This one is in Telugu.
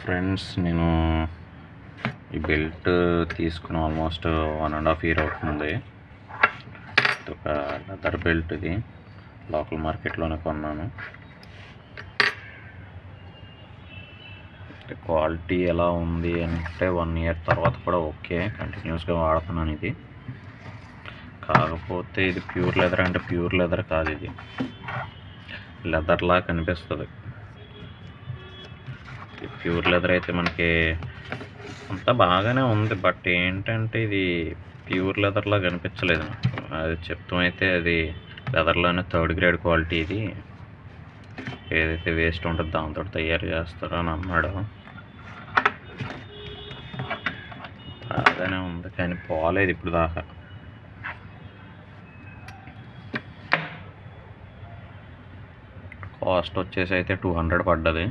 ఫ్రెండ్స్, నేను ఈ బెల్ట్ తీసుకుని ఆల్మోస్ట్ 1.5 year అవుతుంది. ఇది ఒక లెదర్ బెల్ట్. ఇది లోకల్ మార్కెట్లోనే కొన్నాను. క్వాలిటీ ఎలా ఉంది అంటే 1 year తర్వాత కూడా ఓకే, కంటిన్యూస్గా వాడుతున్నాను. ఇది కాకపోతే ఇది ప్యూర్ లెదర్ అంటే ప్యూర్ లెదర్ కాదు. ఇది లెదర్లా కనిపిస్తుంది. ప్యూర్ లెదర్ అయితే మనకి అంతా బాగానే ఉంది, బట్ ఏంటంటే ఇది ప్యూర్ లెదర్లా కనిపించలేదు నాకు. అది చెప్తామైతే అది లెదర్లోనే 3rd grade క్వాలిటీ. ఇది ఏదైతే వేస్ట్ ఉంటుందో దాంతో తయారు చేస్తారో అని అన్నాడు. బాగానే ఉంది కానీ పోలేదు ఇప్పుడు దాకా. కాస్ట్ వచ్చేసి అయితే 200 పడ్డది.